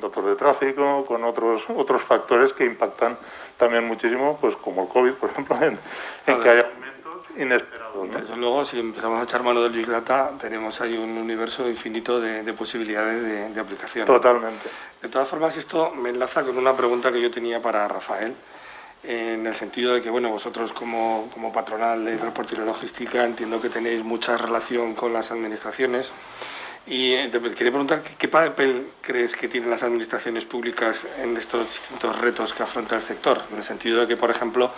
con datos de tráfico, con otros factores que impactan también muchísimo, pues como el COVID, por ejemplo, en que haya aumentos inesperados, ¿no? Desde luego, si empezamos a echar mano del Big Data, tenemos ahí un universo infinito de posibilidades de aplicación. Totalmente. De todas formas, esto me enlaza con una pregunta que yo tenía para Rafael, en el sentido de que, bueno, vosotros como patronal de transporte y logística entiendo que tenéis mucha relación con las administraciones. Y te quería preguntar, ¿qué papel crees que tienen las administraciones públicas en estos distintos retos que afronta el sector? En el sentido de que, por ejemplo,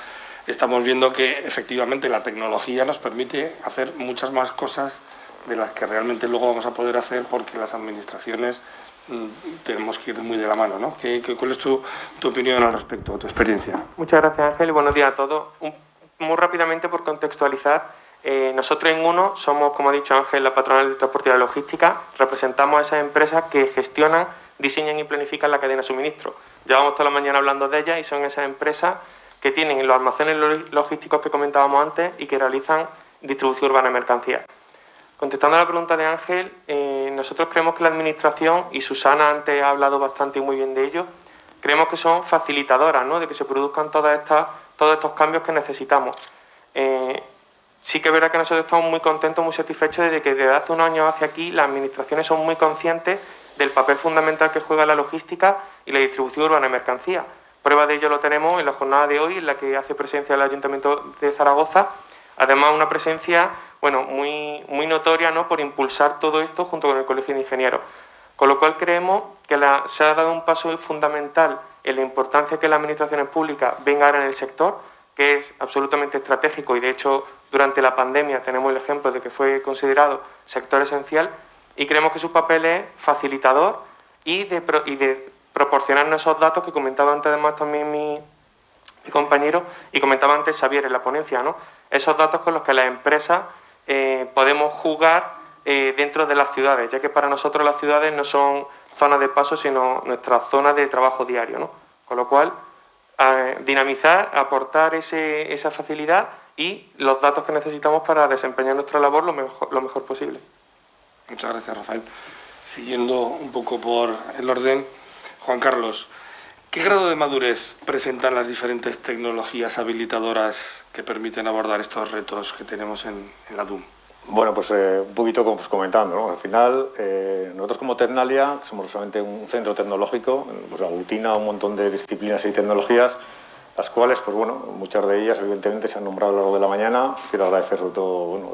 estamos viendo que efectivamente la tecnología nos permite hacer muchas más cosas de las que realmente luego vamos a poder hacer porque las administraciones tenemos que ir muy de la mano, ¿no? ¿Cuál es tu opinión al respecto, tu experiencia? Muchas gracias, Ángel, y buenos días a todos. Muy rápidamente, por contextualizar, nosotros en UNO somos, como ha dicho Ángel, la patronal de transporte y la logística. Representamos a esas empresas que gestionan, diseñan y planifican la cadena de suministro. Llevamos toda la mañana hablando de ellas y son esas empresas que tienen los almacenes logísticos que comentábamos antes y que realizan distribución urbana de mercancías. Contestando a la pregunta de Ángel, nosotros creemos que la Administración, y Susana antes ha hablado bastante y muy bien de ello, creemos que son facilitadoras, ¿no?, de que se produzcan todos estos cambios que necesitamos. Sí que es verdad que nosotros estamos muy contentos, muy satisfechos de que desde hace unos años hacia aquí las administraciones son muy conscientes del papel fundamental que juega la logística y la distribución urbana de mercancías. Prueba de ello lo tenemos en la jornada de hoy, en la que hace presencia el Ayuntamiento de Zaragoza. Además, una presencia muy notoria, ¿no?, por impulsar todo esto junto con el Colegio de Ingenieros. Con lo cual creemos que se ha dado un paso fundamental en la importancia que las administraciones públicas ven ahora en el sector, que es absolutamente estratégico y de hecho durante la pandemia tenemos el ejemplo de que fue considerado sector esencial, y creemos que su papel es facilitador y de proporcionarnos esos datos que comentaba antes además también mi compañero y comentaba antes Xavier en la ponencia, ¿no? Esos datos con los que las empresas podemos jugar dentro de las ciudades, ya que para nosotros las ciudades no son zonas de paso, sino nuestras zonas de trabajo diario, ¿no? Con lo cual, dinamizar, aportar esa facilidad y los datos que necesitamos para desempeñar nuestra labor lo mejor posible. Muchas gracias, Rafael. Siguiendo un poco por el orden, Juan Carlos, ¿qué grado de madurez presentan las diferentes tecnologías habilitadoras que permiten abordar estos retos que tenemos en la DUM? Bueno, pues un poquito como comentando, ¿no? Al final, nosotros como Tecnalia, que somos solamente un centro tecnológico, pues aglutina un montón de disciplinas y tecnologías, las cuales, pues bueno, muchas de ellas evidentemente se han nombrado a lo largo de la mañana. Quiero agradecer sobre todo, bueno,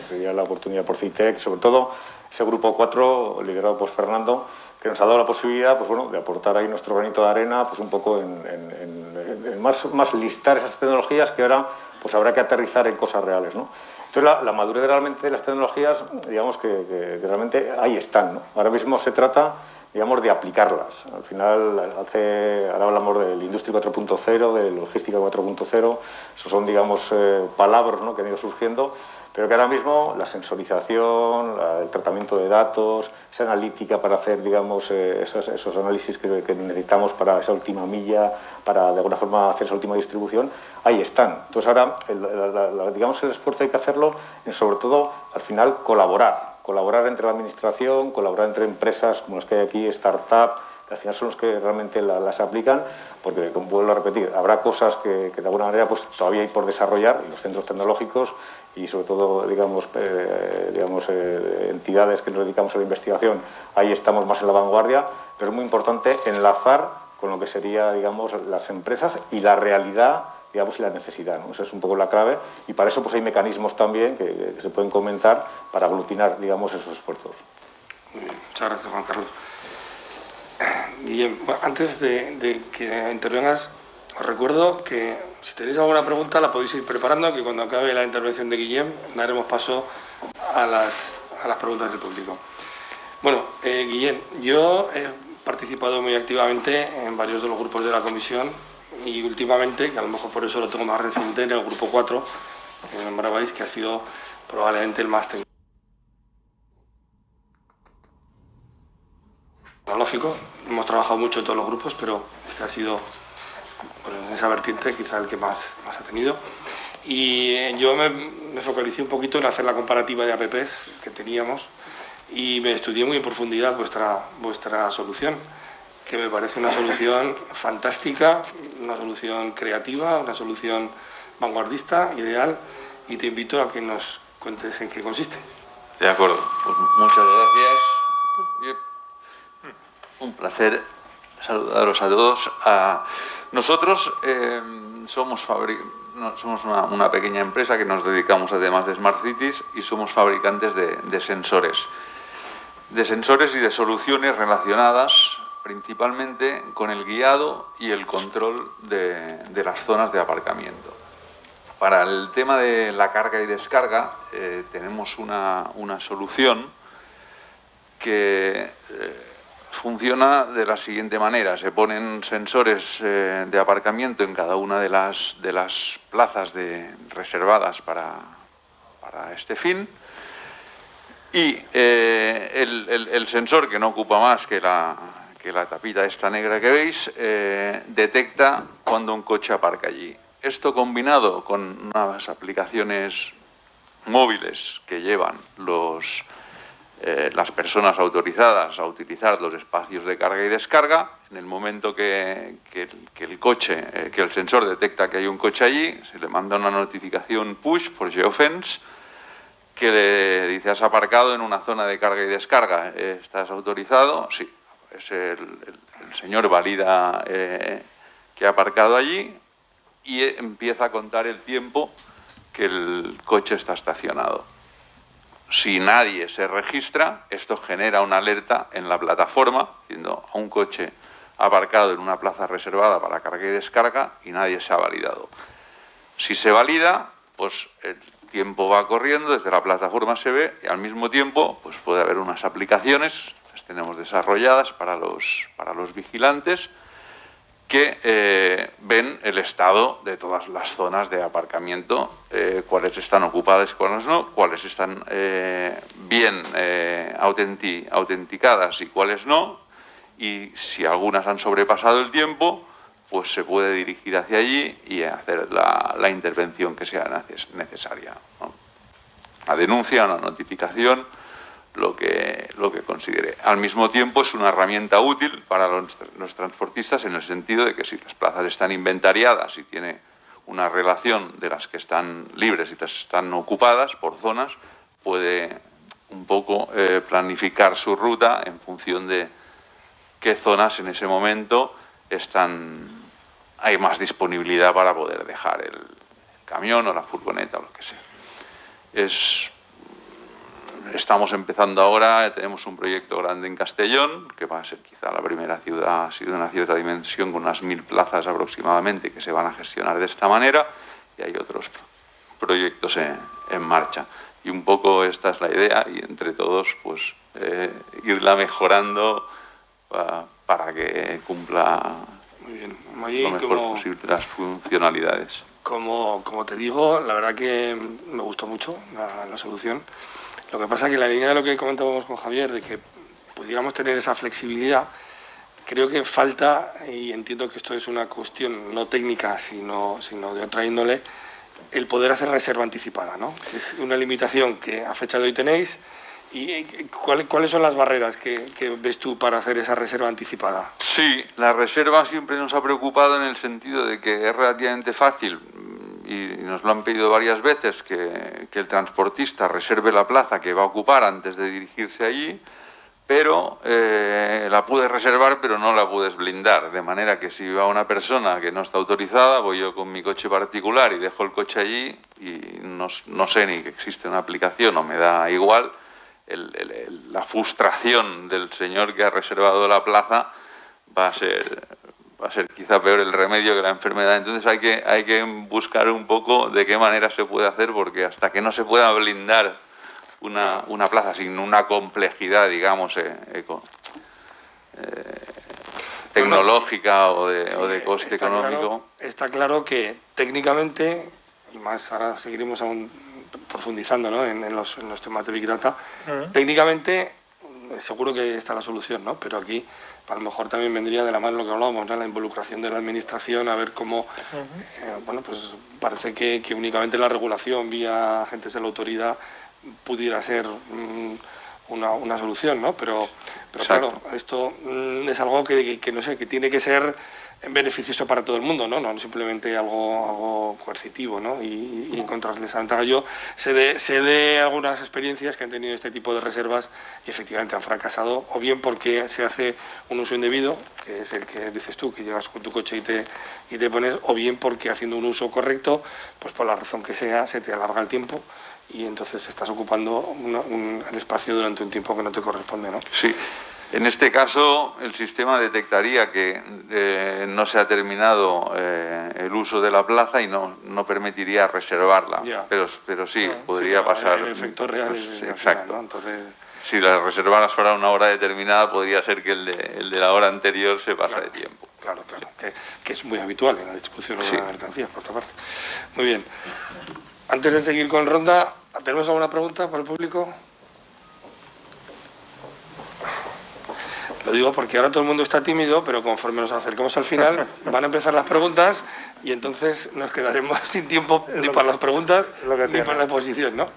sería la oportunidad por CITEC, sobre todo ese grupo 4 liderado por Fernando, que nos ha dado la posibilidad, pues bueno, de aportar ahí nuestro granito de arena, pues un poco en más listar esas tecnologías que ahora pues habrá que aterrizar en cosas reales, ¿no? Entonces la madurez realmente de las tecnologías, digamos que realmente ahí están, ¿no? Ahora mismo se trata, digamos, de aplicarlas. Al final, ahora hablamos del Industria 4.0, de Logística 4.0, esos son, digamos, palabras, ¿no?, que han ido surgiendo, pero que ahora mismo la sensorización, el tratamiento de datos, esa analítica para hacer, digamos, esos análisis que necesitamos para esa última milla, para de alguna forma hacer esa última distribución, ahí están. Entonces ahora, digamos, el esfuerzo hay que hacerlo en, sobre todo, al final, colaborar entre la administración, colaborar entre empresas como las que hay aquí, startup, que al final son los que realmente las aplican, porque, como vuelvo a repetir, habrá cosas que de alguna manera pues todavía hay por desarrollar en los centros tecnológicos y sobre todo, digamos, entidades que nos dedicamos a la investigación, ahí estamos más en la vanguardia, pero es muy importante enlazar con lo que sería, digamos, las empresas y la realidad, digamos, y la necesidad, ¿no? Esa es un poco la clave, y para eso pues hay mecanismos también que se pueden comentar para aglutinar, digamos, esos esfuerzos. Muy bien, muchas gracias, Juan Carlos. Guillem, antes de que intervengas, os recuerdo que si tenéis alguna pregunta la podéis ir preparando, que cuando acabe la intervención de Guillem daremos paso a las preguntas del público. Bueno, Guillem, yo he participado muy activamente en varios de los grupos de la comisión y últimamente, que a lo mejor por eso lo tengo más reciente, en el grupo 4, que nombrabais, que ha sido probablemente el más tecnológico. Hemos trabajado mucho en todos los grupos, pero este ha sido, bueno, en esa vertiente quizá el que más ha tenido. Y yo me focalicé un poquito en hacer la comparativa de APPs que teníamos y me estudié muy en profundidad vuestra solución. que me parece una solución fantástica, una solución creativa, una solución vanguardista, ideal, y te invito a que nos cuentes en qué consiste. De acuerdo, pues muchas gracias. Un placer saludaros a todos. Nosotros somos una pequeña empresa que nos dedicamos además de Smart Cities y somos fabricantes de sensores. De sensores y de soluciones relacionadas principalmente con el guiado y el control de las zonas de aparcamiento. Para el tema de la carga y descarga tenemos una solución que funciona de la siguiente manera. Se ponen sensores de aparcamiento en cada una de las plazas reservadas para este fin y el sensor, que no ocupa más que la tapita esta negra que veis, detecta cuando un coche aparca allí. Esto combinado con unas aplicaciones móviles que llevan las personas autorizadas a utilizar los espacios de carga y descarga, en el momento que el sensor detecta que hay un coche allí, se le manda una notificación push por geofence que le dice: has aparcado en una zona de carga y descarga, ¿estás autorizado? Sí. Pues el señor valida que ha aparcado allí y empieza a contar el tiempo que el coche está estacionado. Si nadie se registra, esto genera una alerta en la plataforma, diciendo: a un coche aparcado en una plaza reservada para carga y descarga y nadie se ha validado. Si se valida, pues el tiempo va corriendo, desde la plataforma se ve y al mismo tiempo pues puede haber unas aplicaciones, las tenemos desarrolladas para los vigilantes, que ven el estado de todas las zonas de aparcamiento, cuáles están ocupadas, cuáles no, cuáles están bien autenticadas y cuáles no, y si algunas han sobrepasado el tiempo, pues se puede dirigir hacia allí y hacer la intervención que sea necesaria, ¿no? La denuncia, una notificación, lo que considere. Al mismo tiempo es una herramienta útil para los transportistas en el sentido de que si las plazas están inventariadas y tiene una relación de las que están libres y las que están ocupadas por zonas, puede un poco planificar su ruta en función de qué zonas en ese momento hay más disponibilidad para poder dejar el camión o la furgoneta o lo que sea. Estamos empezando ahora, tenemos un proyecto grande en Castellón, que va a ser quizá la primera ciudad así de una cierta dimensión, con unas 1000 plazas aproximadamente, que se van a gestionar de esta manera, y hay otros proyectos en marcha. Y un poco esta es la idea, y entre todos pues irla mejorando para que cumpla Muy bien. lo mejor posible las funcionalidades. Como te digo, la verdad que me gustó mucho la solución. Lo que pasa es que en la línea de lo que comentábamos con Javier, de que pudiéramos tener esa flexibilidad, creo que falta, y entiendo que esto es una cuestión no técnica, sino de otra índole, el poder hacer reserva anticipada, ¿no? Es una limitación que a fecha de hoy tenéis. ¿Y cuáles son las barreras que ves tú para hacer esa reserva anticipada? Sí, la reserva siempre nos ha preocupado en el sentido de que es relativamente fácil, y nos lo han pedido varias veces, que el transportista reserve la plaza que va a ocupar antes de dirigirse allí, pero la puedes reservar pero no la puedes blindar, de manera que si va una persona que no está autorizada, voy yo con mi coche particular y dejo el coche allí y no sé ni que existe una aplicación o me da igual. La frustración del señor que ha reservado la plaza va a ser quizá peor el remedio que la enfermedad. Entonces hay que buscar un poco de qué manera se puede hacer, porque hasta que no se pueda blindar una plaza sin una complejidad, digamos, tecnológica o de coste económico. Está claro que técnicamente, y más ahora seguiremos aún profundizando, ¿no?, en los temas de Big Data, técnicamente seguro que está la solución, ¿no? Pero aquí a lo mejor también vendría de la mano lo que hablábamos, ¿no?, la involucración de la administración, a ver cómo, bueno, pues parece que únicamente la regulación vía agentes de la autoridad pudiera ser una solución, ¿no? Pero claro, esto es algo que no sé, que tiene que ser beneficioso para todo el mundo, ¿no? No simplemente algo coercitivo, ¿no? Y encontrarles esa ventaja. Yo sé de algunas experiencias que han tenido este tipo de reservas y efectivamente han fracasado, o bien porque se hace un uso indebido, que es el que dices tú, que llegas con tu coche y te pones, o bien porque haciendo un uso correcto, pues por la razón que sea, se te alarga el tiempo y entonces estás ocupando el espacio durante un tiempo que no te corresponde, ¿no? Sí. En este caso, el sistema detectaría que no se ha terminado el uso de la plaza y no permitiría reservarla. Ya. Pero sí, podría pasar. El efecto real pues, es exacto. final, ¿no? Entonces, si la reservaras para una hora determinada, podría ser que el de la hora anterior se pasa de tiempo. Claro, que es muy habitual en la distribución de la mercancía, por otra parte. Muy bien. Antes de seguir con ronda, ¿tenemos alguna pregunta para el público? Lo digo porque ahora todo el mundo está tímido, pero conforme nos acercamos al final van a empezar las preguntas y entonces nos quedaremos sin tiempo ni para las preguntas ni para la exposición, ¿no?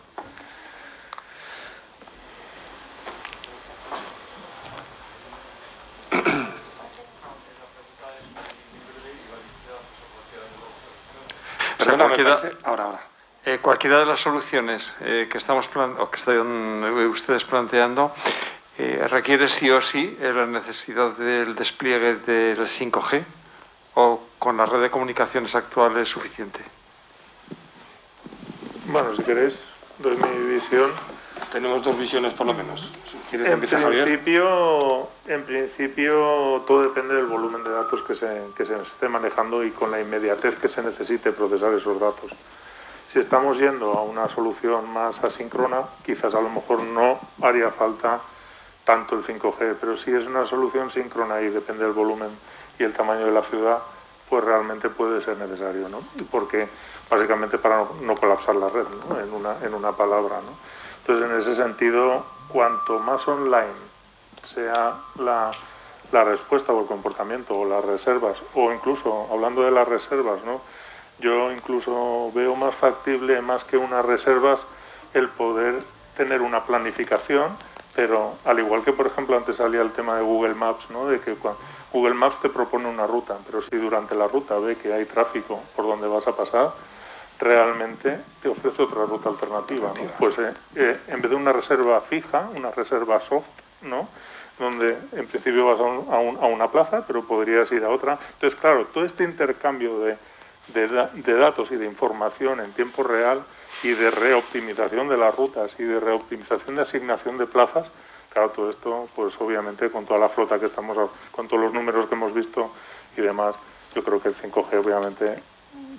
Perdona, ahora. Cualquiera de las soluciones que estamos o que están ustedes planteando requiere sí o sí la necesidad del despliegue del 5G o con la red de comunicaciones actual es suficiente. Bueno, si queréis, doy mi visión. Tenemos dos visiones por lo menos. Si quieres empezar, Javier. En principio, todo depende del volumen de datos que se esté manejando y con la inmediatez que se necesite procesar esos datos. Si estamos yendo a una solución más asíncrona, quizás a lo mejor no haría falta tanto el 5G, pero si es una solución síncrona y depende del volumen y el tamaño de la ciudad, pues realmente puede ser necesario, ¿no? Porque básicamente para no colapsar la red, ¿no? En una palabra, ¿no? Entonces, en ese sentido, cuanto más online sea la respuesta o el comportamiento o las reservas, o incluso, hablando de las reservas, ¿no? Yo incluso veo más factible, más que unas reservas, el poder tener una planificación, pero al igual que, por ejemplo, antes salía el tema de Google Maps, ¿no? De que Google Maps te propone una ruta, pero si durante la ruta ve que hay tráfico por donde vas a pasar, realmente te ofrece otra ruta alternativa, ¿no? Pues en vez de una reserva fija, una reserva soft, ¿no? Donde en principio vas a una plaza, pero podrías ir a otra. Entonces, claro, todo este intercambio de datos y de información en tiempo real y de reoptimización de las rutas y de reoptimización de asignación de plazas, claro, todo esto, pues obviamente con toda la flota que estamos, con todos los números que hemos visto y demás, yo creo que el 5G obviamente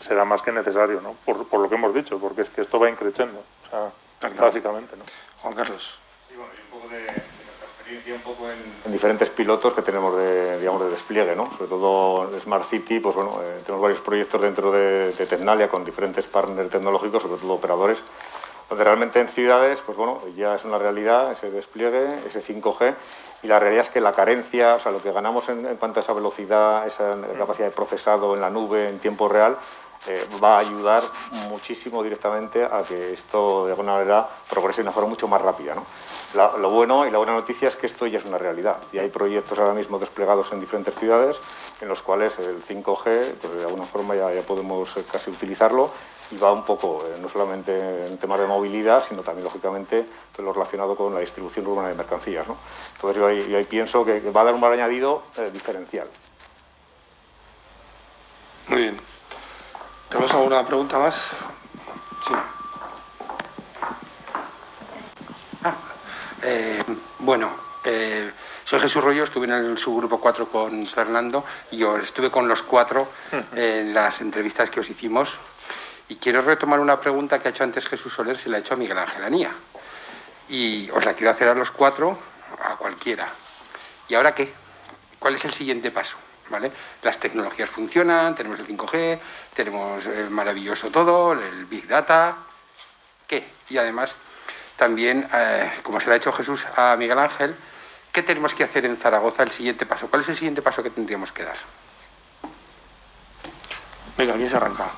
será más que necesario, ¿no? Por lo que hemos dicho, porque es que esto va increciendo, o sea, básicamente, ¿no? Juan Carlos. Sí, bueno, y un poco de nuestra experiencia un poco en diferentes pilotos que tenemos de despliegue, ¿no? Sobre todo en Smart City, pues bueno, tenemos varios proyectos dentro de Tecnalia con diferentes partners tecnológicos, sobre todo operadores, donde realmente en ciudades, pues bueno, ya es una realidad ese despliegue, ese 5G, y la realidad es que la carencia, o sea, lo que ganamos en cuanto a esa velocidad, esa capacidad de procesado en la nube en tiempo real, va a ayudar muchísimo directamente a que esto de alguna manera progrese de una forma mucho más rápida, ¿no? Lo bueno y la buena noticia es que esto ya es una realidad y hay proyectos ahora mismo desplegados en diferentes ciudades en los cuales el 5G, pues de alguna forma ya podemos casi utilizarlo y va un poco, no solamente en temas de movilidad, sino también lógicamente todo lo relacionado con la distribución urbana de mercancías, ¿no? Entonces yo ahí pienso que va a dar un valor añadido diferencial. Muy bien. ¿Tenemos alguna pregunta más? Sí. Soy Jesús Rollo, estuve en el subgrupo 4 con Fernando y yo estuve con los 4 en las entrevistas que os hicimos y quiero retomar una pregunta que ha hecho antes Jesús Soler, se la ha hecho a Miguel Ángel Anía y os la quiero hacer a los 4, a cualquiera. ¿Y ahora qué? ¿Cuál es el siguiente paso? ¿Vale? Las tecnologías funcionan, tenemos el 5G, tenemos el maravilloso todo, el Big Data, ¿qué? Y además, también, como se le ha hecho Jesús a Miguel Ángel, ¿qué tenemos que hacer en Zaragoza el siguiente paso? ¿Cuál es el siguiente paso que tendríamos que dar? Venga, ¿quién se arranca?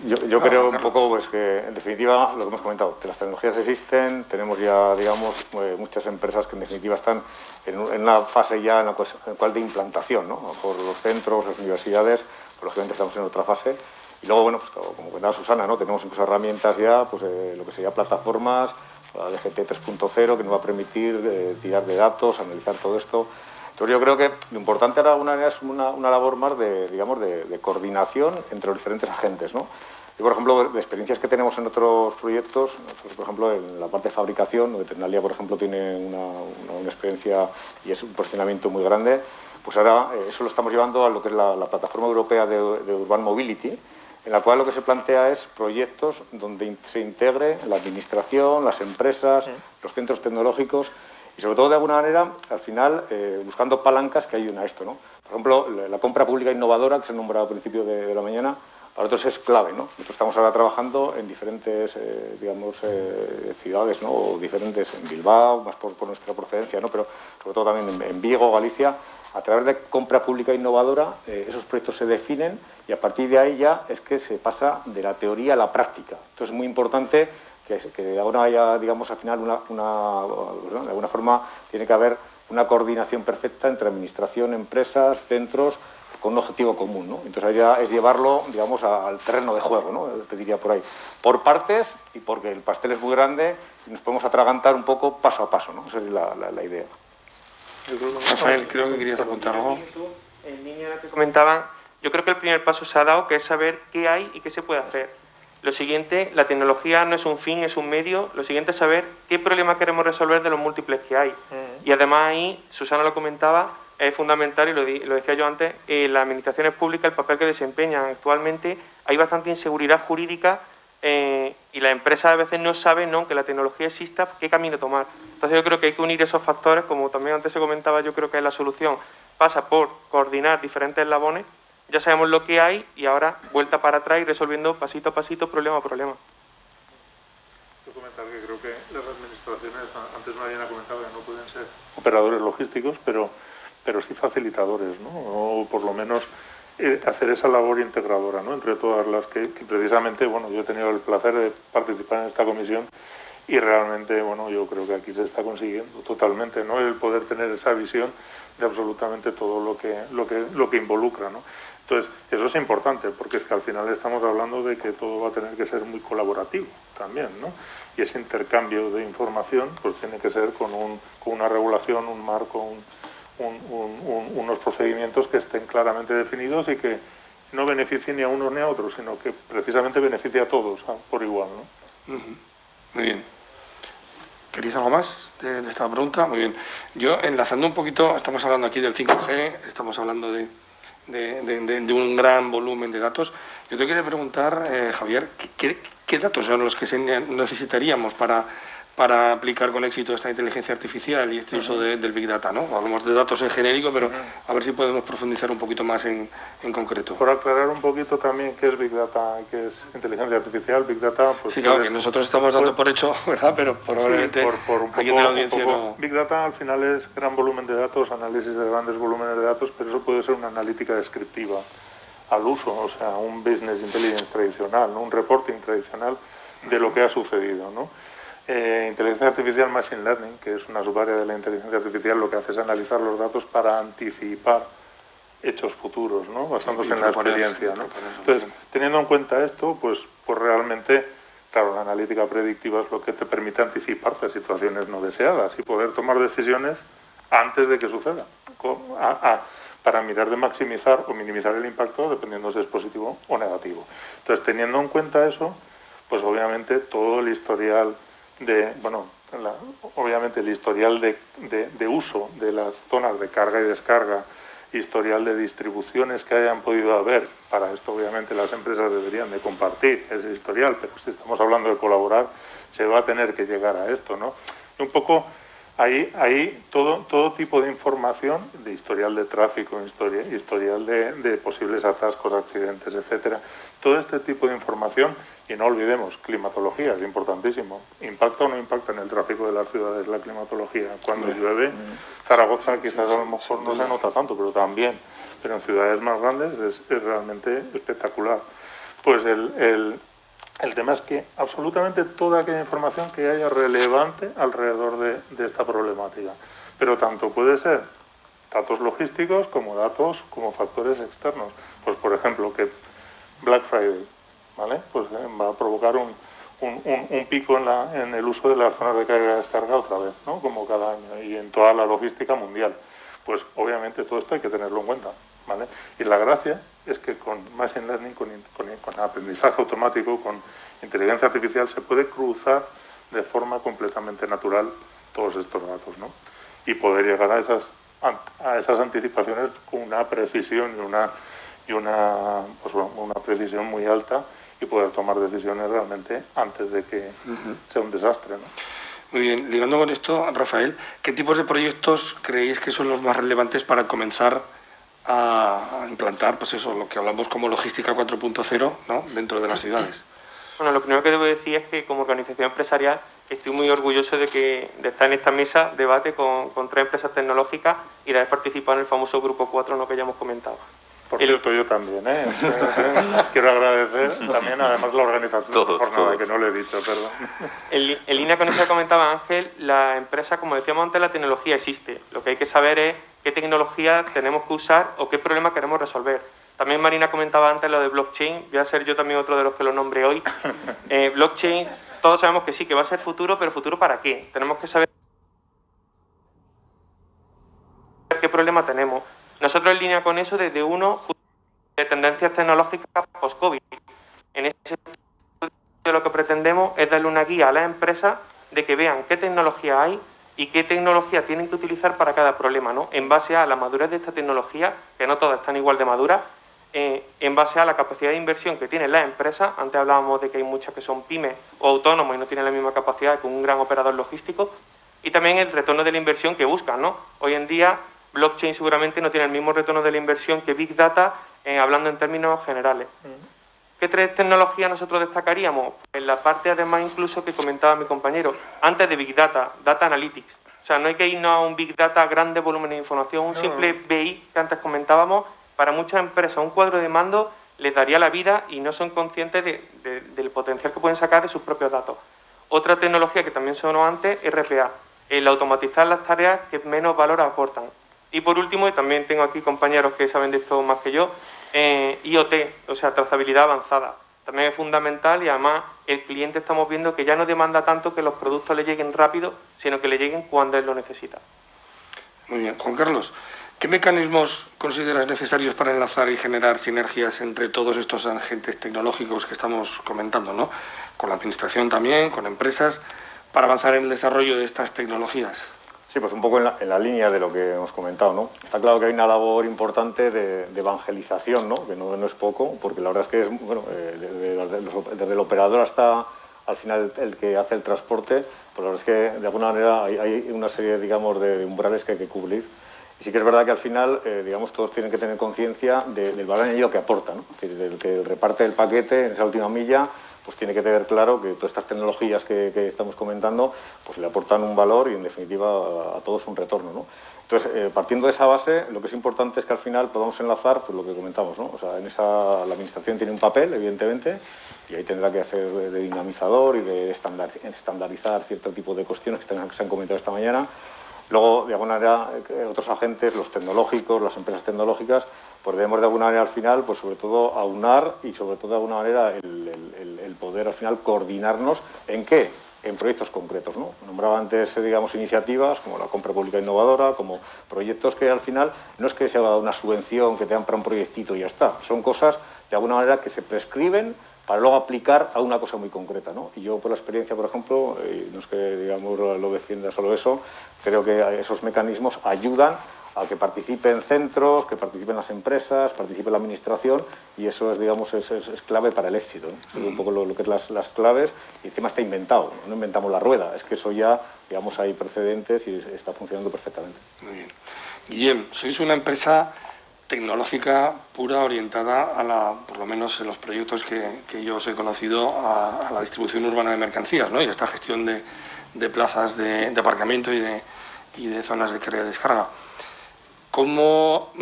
Yo creo un poco pues, que, en definitiva, lo que hemos comentado, que las tecnologías existen, tenemos ya, digamos, muchas empresas que en definitiva están en una fase ya en la cual de implantación, ¿no? Por los centros, las universidades, por lógicamente estamos en otra fase. Y luego, bueno, pues, como comentaba Susana, ¿no? Tenemos incluso herramientas ya, pues lo que sería plataformas, la DGT 3.0, que nos va a permitir tirar de datos, analizar todo esto. Entonces yo creo que lo importante ahora es una labor más de, digamos, de coordinación entre los diferentes agentes, ¿no? Y, por ejemplo, de experiencias que tenemos en otros proyectos, nosotros, por ejemplo, en la parte de fabricación, donde Ternalia, por ejemplo, tiene una experiencia y es un posicionamiento muy grande, pues ahora eso lo estamos llevando a lo que es la plataforma europea de Urban Mobility, en la cual lo que se plantea es proyectos donde se integre la administración, las empresas, los centros tecnológicos y, sobre todo, de alguna manera, al final, buscando palancas que ayuden a esto, ¿no? Por ejemplo, la compra pública innovadora, que se ha nombrado al principio de la mañana, para nosotros es clave, ¿no? Nosotros estamos ahora trabajando en diferentes, digamos, ciudades, ¿no? O diferentes, en Bilbao, más por nuestra procedencia, ¿no? Pero sobre todo también en Vigo, Galicia. A través de compra pública innovadora, esos proyectos se definen y a partir de ahí ya es que se pasa de la teoría a la práctica. Entonces es muy importante que ahora haya, digamos, al final de alguna forma tiene que haber una coordinación perfecta entre administración, empresas, centros, con un objetivo común, ¿no? Entonces ahí ya es llevarlo, digamos, al terreno de juego, ¿no? Te diría por ahí. Por partes y porque el pastel es muy grande y nos podemos atragantar un poco paso a paso, ¿no? Esa es la idea. Rafael, creo que querías apuntar algo. En línea de lo que comentaban, yo creo que el primer paso se ha dado, que es saber qué hay y qué se puede hacer. Lo siguiente, la tecnología no es un fin, es un medio. Lo siguiente es saber qué problema queremos resolver de los múltiples que hay. Y además ahí, Susana lo comentaba, es fundamental, y lo decía yo antes, las administraciones públicas, el papel que desempeñan. Actualmente hay bastante inseguridad jurídica y las empresas a veces no saben, aunque la tecnología exista, qué camino tomar. Entonces yo creo que hay que unir esos factores, como también antes se comentaba, yo creo que la solución pasa por coordinar diferentes eslabones. Ya sabemos lo que hay y ahora vuelta para atrás y resolviendo pasito a pasito, problema a problema. Yo comentar que creo que las administraciones, antes Mariana comentaba que no pueden ser operadores logísticos, pero sí facilitadores, ¿no? O por lo menos hacer esa labor integradora, ¿no? Entre todas las que precisamente, bueno, yo he tenido el placer de participar en esta comisión y realmente, bueno, yo creo que aquí se está consiguiendo totalmente, ¿no? El poder tener esa visión de absolutamente todo lo que involucra, ¿no? Entonces, eso es importante, porque es que al final estamos hablando de que todo va a tener que ser muy colaborativo también, ¿no? Y ese intercambio de información, pues tiene que ser con una regulación, un marco, unos procedimientos que estén claramente definidos y que no beneficien ni a unos ni a otros, sino que precisamente beneficie a todos por igual, ¿no? Muy bien. ¿Queréis algo más de esta pregunta? Muy bien. Yo, enlazando un poquito, estamos hablando aquí del 5G, estamos hablando de un gran volumen de datos. Yo te quería preguntar, Javier, ¿qué datos son los que necesitaríamos para aplicar con éxito esta inteligencia artificial y este uso del Big Data, ¿no? Hablamos de datos en genérico, pero a ver si podemos profundizar un poquito más en concreto. Por aclarar un poquito también qué es Big Data y qué es inteligencia artificial. Big Data, pues... Sí, claro, que nosotros estamos dando por hecho, ¿verdad? Pero probablemente sí, por un aquí de la audiencia no... Big Data al final es gran volumen de datos, análisis de grandes volúmenes de datos, pero eso puede ser una analítica descriptiva al uso, o sea, un business intelligence tradicional, ¿no? Un reporting tradicional de lo que ha sucedido, ¿no? Inteligencia artificial, machine learning, que es una subárea de la inteligencia artificial, lo que hace es analizar los datos para anticipar hechos futuros, ¿no? Basándose en la experiencia, ¿no? Entonces, teniendo en cuenta esto, pues realmente, claro, la analítica predictiva es lo que te permite anticiparte a situaciones no deseadas y poder tomar decisiones antes de que suceda, para mirar de maximizar o minimizar el impacto dependiendo si es positivo o negativo. Entonces, teniendo en cuenta eso, pues obviamente todo el historial obviamente el historial de uso de las zonas de carga y descarga, historial de distribuciones que hayan podido haber, para esto obviamente las empresas deberían de compartir ese historial, pero si estamos hablando de colaborar, se va a tener que llegar a esto, ¿no? Y un poco ahí todo tipo de información, de historial de tráfico, historial de posibles atascos, accidentes, etcétera, todo este tipo de información. Y no olvidemos, climatología, es importantísimo. ¿Impacta o no impacta en el tráfico de las ciudades la climatología? Cuando llueve, Zaragoza quizás a lo mejor no se nota tanto, pero también. Pero en ciudades más grandes es realmente espectacular. Pues el tema es que absolutamente toda aquella información que haya relevante alrededor de esta problemática. Pero tanto puede ser datos logísticos como datos como factores externos. Pues por ejemplo que Black Friday, ¿vale? Pues va a provocar un pico en el uso de las zonas de carga y descarga otra vez, ¿no? Como cada año y en toda la logística mundial. Pues obviamente todo esto hay que tenerlo en cuenta, ¿vale? Y la gracia es que con Machine Learning, con aprendizaje automático, con inteligencia artificial, se puede cruzar de forma completamente natural todos estos datos, ¿no? Y poder llegar a esas anticipaciones con una precisión y una precisión muy alta y poder tomar decisiones realmente antes de que sea un desastre, ¿no? Muy bien, ligando con esto, Rafael, ¿qué tipos de proyectos creéis que son los más relevantes para comenzar a implantar, pues eso, lo que hablamos como logística 4.0, ¿no?, dentro de las ciudades? Bueno, lo primero que debo decir es que como organización empresarial estoy muy orgulloso de estar en esta mesa, debate con 3 empresas tecnológicas y de haber participado en el famoso Grupo 4, ¿no?, que ya hemos comentado. Por cierto, yo también, quiero agradecer también, además, la organización de la jornada, que no le he dicho, perdón. En línea con eso que comentaba Ángel, la empresa, como decíamos antes, la tecnología existe. Lo que hay que saber es qué tecnología tenemos que usar o qué problema queremos resolver. También Marina comentaba antes lo de blockchain, voy a ser yo también otro de los que lo nombre hoy. Blockchain, todos sabemos que sí, que va a ser futuro, pero ¿futuro para qué? Tenemos que saber qué problema tenemos. Nosotros en línea con eso, desde uno de tendencias tecnológicas post-COVID. En ese sentido, lo que pretendemos es darle una guía a las empresas de que vean qué tecnología hay y qué tecnología tienen que utilizar para cada problema, ¿no? En base a la madurez de esta tecnología, que no todas están igual de maduras, en base a la capacidad de inversión que tienen las empresas. Antes hablábamos de que hay muchas que son pymes o autónomos y no tienen la misma capacidad que un gran operador logístico, y también el retorno de la inversión que buscan, ¿no? Hoy en día, blockchain seguramente no tiene el mismo retorno de la inversión que Big Data, hablando en términos generales. ¿Qué 3 tecnologías nosotros destacaríamos? En la parte, además, incluso que comentaba mi compañero, antes de Big Data, Data Analytics. O sea, no hay que irnos a un Big Data, grande volumen de información, un simple BI que antes comentábamos, para muchas empresas un cuadro de mando les daría la vida y no son conscientes del potencial que pueden sacar de sus propios datos. Otra tecnología que también sonó antes, RPA, el automatizar las tareas que menos valor aportan. Y por último, y también tengo aquí compañeros que saben de esto más que yo, IoT, o sea, trazabilidad avanzada. También es fundamental y además el cliente estamos viendo que ya no demanda tanto que los productos le lleguen rápido, sino que le lleguen cuando él lo necesita. Muy bien. Juan Carlos, ¿qué mecanismos consideras necesarios para enlazar y generar sinergias entre todos estos agentes tecnológicos que estamos comentando, ¿no?, con la administración también, con empresas, para avanzar en el desarrollo de estas tecnologías? Sí, pues un poco en la línea de lo que hemos comentado, ¿no? Está claro que hay una labor importante de evangelización, ¿no?, que no es poco, porque la verdad es que es, bueno, desde el operador hasta al final el que hace el transporte, pues la verdad es que de alguna manera hay una serie, digamos, de umbrales que hay que cubrir. Y sí que es verdad que al final, digamos, todos tienen que tener conciencia del valor añadido que aporta, ¿no? Es decir, del que reparte el paquete en esa última milla, pues tiene que tener claro que todas estas tecnologías que estamos comentando pues le aportan un valor y en definitiva a todos un retorno, ¿no? Entonces, partiendo de esa base, lo que es importante es que al final podamos enlazar pues, lo que comentamos, ¿no? O sea, la administración tiene un papel, evidentemente, y ahí tendrá que hacer de dinamizador y de estandarizar cierto tipo de cuestiones que se han comentado esta mañana. Luego, de alguna manera, otros agentes, los tecnológicos, las empresas tecnológicas, pues debemos de alguna manera al final, pues sobre todo aunar y sobre todo de alguna manera el poder al final coordinarnos ¿en qué? En proyectos concretos, ¿no? Nombraba antes, digamos, iniciativas como la compra pública innovadora, como proyectos que al final no es que sea una subvención que te dan para un proyectito y ya está, son cosas de alguna manera que se prescriben para luego aplicar a una cosa muy concreta, ¿no? Y yo por la experiencia, por ejemplo, no es que digamos lo defienda solo eso, creo que esos mecanismos ayudan a que participen centros, que participen las empresas, participe la administración, y eso es, digamos, es clave para el éxito, ¿no? Es un poco lo que es las claves, y encima está inventado, no inventamos la rueda, es que eso ya, digamos, hay precedentes y está funcionando perfectamente. Muy bien. Guillem, sois una empresa tecnológica pura, orientada por lo menos en los proyectos que yo os he conocido, a la distribución urbana de mercancías, ¿no? Y a esta gestión de plazas de aparcamiento y de zonas de carga y descarga. ¿cómo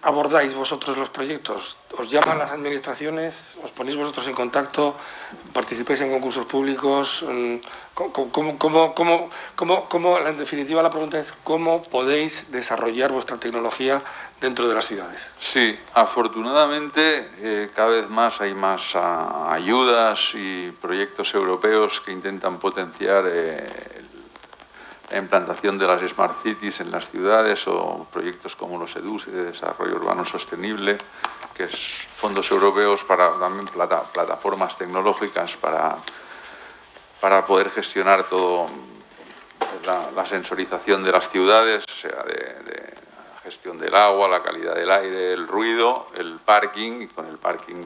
abordáis vosotros los proyectos? ¿Os llaman las administraciones? ¿Os ponéis vosotros en contacto? ¿Participáis en concursos públicos? En definitiva, la pregunta es ¿cómo podéis desarrollar vuestra tecnología dentro de las ciudades? Sí, afortunadamente cada vez más hay más ayudas y proyectos europeos que intentan potenciar la implantación de las Smart Cities en las ciudades, o proyectos como los EDUS de Desarrollo Urbano Sostenible, que es fondos europeos para también plataformas tecnológicas para poder gestionar todo la sensorización de las ciudades, o sea, de la gestión del agua, la calidad del aire, el ruido, el parking, y con el parking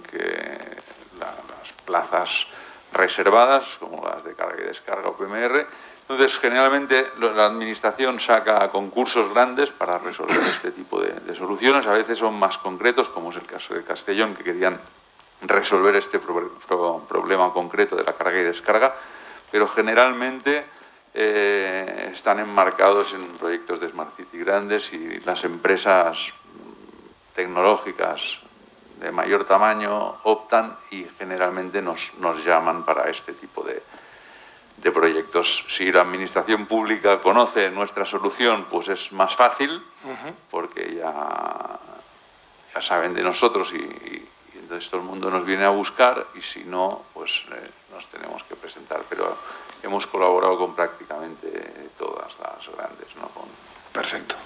las plazas reservadas, como las de carga y descarga o PMR. Entonces, generalmente la administración saca concursos grandes para resolver este tipo de soluciones. A veces son más concretos, como es el caso de Castellón, que querían resolver este problema concreto de la carga y descarga, pero generalmente están enmarcados en proyectos de Smart City grandes, y las empresas tecnológicas de mayor tamaño optan y generalmente nos llaman para este tipo de proyectos. Si la administración pública conoce nuestra solución, pues es más fácil, porque ya saben de nosotros y entonces todo el mundo nos viene a buscar, y si no, pues nos tenemos que presentar. Pero hemos colaborado con prácticamente todas las grandes, ¿no? Perfecto.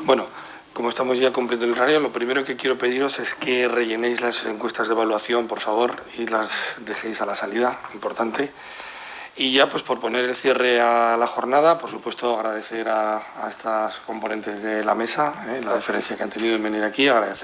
Bueno, como estamos ya cumpliendo el horario, lo primero que quiero pediros es que rellenéis las encuestas de evaluación, por favor, y las dejéis a la salida, importante. Y ya, pues por poner el cierre a la jornada, por supuesto agradecer a estas componentes de la mesa la deferencia que han tenido en venir aquí, agradecer